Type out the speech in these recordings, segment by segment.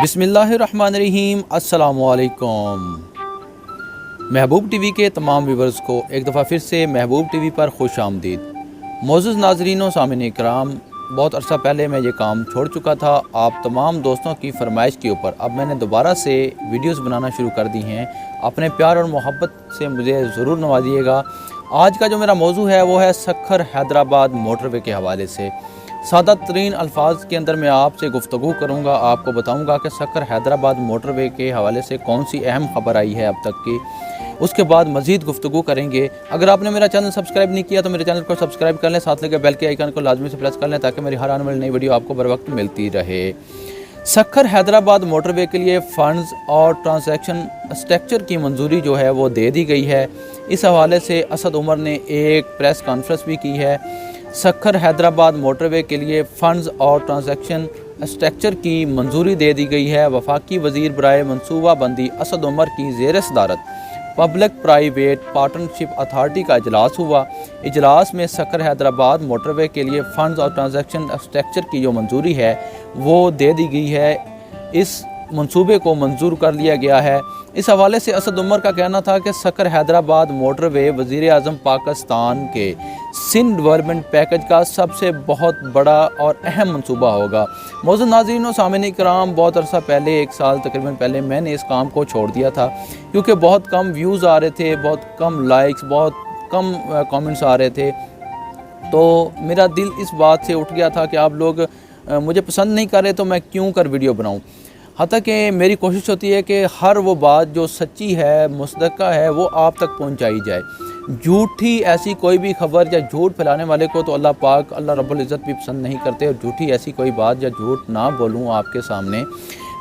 बिस्मिल्लाहिर्रहमानिर्रहीम। अस्सलामुअलैकुम। महबूब टीवी के तमाम व्यूवर्स को एक दफ़ा फिर से महबूब टीवी पर खुश आमदीद। मोअज़्ज़ज़ नाज़रीन व सामिन इकराम, बहुत अरसा पहले मैं ये काम छोड़ चुका था। आप तमाम दोस्तों की फरमाइश के ऊपर अब मैंने दोबारा से वीडियोस बनाना शुरू कर दी हैं। अपने प्यार और मोहब्बत से मुझे ज़रूर नवाजिएगा। आज का जो मेरा मौजू है वो है सक्खर हैदराबाद मोटरवे के हवाले से। सादा तरीन अल्फाज के अंदर मैं आपसे गुफ्तगू करूँगा, आपको बताऊँगा कि सक्खर हैदराबाद मोटरवे के हवाले से कौन सी अहम खबर आई है अब तक की। उसके बाद मज़ीद गुफ्तगू करेंगे। अगर आपने मेरा चैनल सब्सक्राइब नहीं किया तो मेरे चैनल को सब्सक्राइब कर लें, साथ लगे बेल के आइकन को लाजमी से प्रेस कर लें ताकि मेरी हर आने वाली नई वीडियो आपको बर वक्त मिलती रहे। सक्खर हैदराबाद मोटरवे के लिए फ़ंड्स और ट्रांजैक्शन स्ट्रक्चर की मंजूरी जो है वो दे दी गई है। इस हवाले से असद उमर ने एक प्रेस कॉन्फ्रेंस भी की है। सक्खर हैदराबाद मोटरवे के लिए फ़ंड्स और ट्रांजैक्शन स्ट्रक्चर की मंजूरी दे दी गई है। वफाकी वज़ीर बराए मनसूबा बंदी असद उमर की ज़ेर सदारत पब्लिक प्राइवेट पार्टनरशिप अथॉरिटी का इजलास हुआ। इजलास में सक्खर हैदराबाद मोटरवे के लिए फ़ंड्स और ट्रांजैक्शन स्ट्रक्चर की जो मंजूरी है वो दे दी गई है। इस मंसूबे को मंजूर कर लिया गया है। इस हवाले से असद उमर का कहना था कि सक्खर हैदराबाद मोटरवे वज़ीर आज़म पाकिस्तान के सिंध डेवलपमेंट पैकेज का सबसे बहुत बड़ा और अहम मंसूबा होगा। मौजूद नाज़रीन व सामिन इकराम, बहुत अरसा पहले, एक साल तकरीबन पहले मैंने इस काम को छोड़ दिया था क्योंकि बहुत कम व्यूज़ आ रहे थे, बहुत कम लाइक्स, बहुत कम कमेंट्स आ रहे थे। तो मेरा दिल इस बात से उठ गया था कि आप लोग मुझे पसंद नहीं कर रहे तो मैं क्यों कर वीडियो बनाऊँ। हत्ता कि मेरी कोशिश होती है कि हर वो बात जो सच्ची है, मुसद्दक़ा है, वो आप तक पहुंचाई जाए। झूठी ऐसी कोई भी खबर या झूठ फैलाने वाले को तो अल्लाह पाक, अल्लाह रब्बुल इज़्ज़त भी पसंद नहीं करते। और झूठी ऐसी कोई बात या झूठ ना बोलूँ आपके सामने,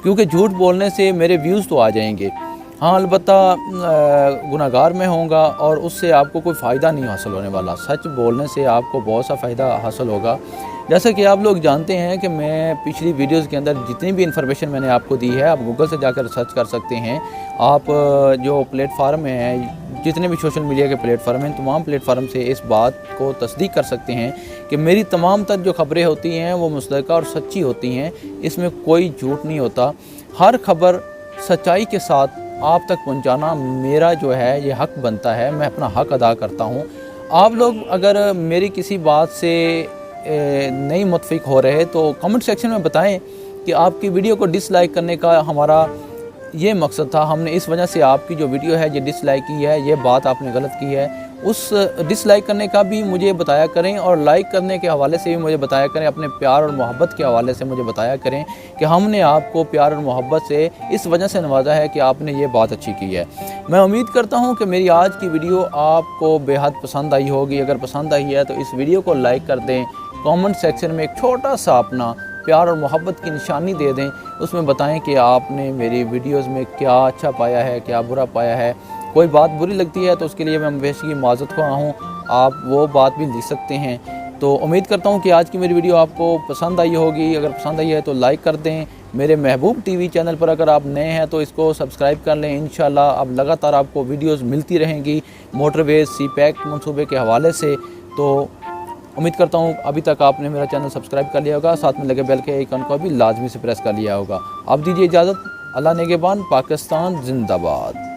क्योंकि झूठ बोलने से मेरे व्यूज़ तो आ जाएंगे। हाँ, अलबत्ता गुनाहगार में होगा और उससे आपको कोई फ़ायदा नहीं हासिल होने वाला। सच बोलने से आपको बहुत सा फ़ायदा हासिल होगा। जैसे कि आप लोग जानते हैं कि मैं पिछली वीडियोस के अंदर जितनी भी इन्फॉर्मेशन मैंने आपको दी है, आप गूगल से जाकर सर्च कर सकते हैं। आप जो प्लेटफार्म हैं, जितने भी सोशल मीडिया के प्लेटफार्म हैं, तमाम प्लेटफार्म से इस बात को तस्दीक कर सकते हैं कि मेरी तमाम तर जो खबरें होती हैं वो मुसद्दक़ा और सच्ची होती हैं। इसमें कोई झूठ नहीं होता। हर खबर सच्चाई के साथ आप तक पहुंचाना मेरा जो है ये हक़ बनता है। मैं अपना हक़ अदा करता हूं। आप लोग अगर मेरी किसी बात से नहीं मुतफ़िक हो रहे तो कमेंट सेक्शन में बताएं कि आपकी वीडियो को डिसलाइक करने का हमारा ये मकसद था। हमने इस वजह से आपकी जो वीडियो है ये डिसलाइक की है, ये बात आपने गलत की है। उस डिसलाइक करने का भी मुझे बताया करें और लाइक करने के हवाले से भी मुझे बताया करें। अपने प्यार और मोहब्बत के हवाले से मुझे बताया करें कि हमने आपको प्यार और मोहब्बत से इस वजह से नवाजा है कि आपने ये बात अच्छी की है। मैं उम्मीद करता हूँ कि मेरी आज की वीडियो आपको बेहद पसंद आई होगी। अगर पसंद आई है तो इस वीडियो को लाइक कर दें। कमेंट सेक्शन में एक छोटा सा अपना प्यार और मोहब्बत की निशानी दे दें। उसमें बताएं कि आपने मेरी वीडियोस में क्या अच्छा पाया है, क्या बुरा पाया है। कोई बात बुरी लगती है तो उसके लिए मैं बेशकी माज़रत ख़्वाह हूँ, आप वो बात भी लिख सकते हैं। तो उम्मीद करता हूँ कि आज की मेरी वीडियो आपको पसंद आई होगी। अगर पसंद आई है तो लाइक कर दें। मेरे महबूब टीवी चैनल पर अगर आप नए हैं तो इसको सब्सक्राइब कर लें। इंशाल्लाह अब लगातार आपको वीडियोस मिलती रहेंगी मोटरवे सी पैक मंसूबे के हवाले से। तो उम्मीद करता हूँ अभी तक आपने मेरा चैनल सब्सक्राइब कर लिया होगा, साथ में लगे बेल के आइकन को भी लाजमी से प्रेस कर लिया होगा। अब दीजिए इजाज़त। अल्लाह नेगेबान। पाकिस्तान जिंदाबाद।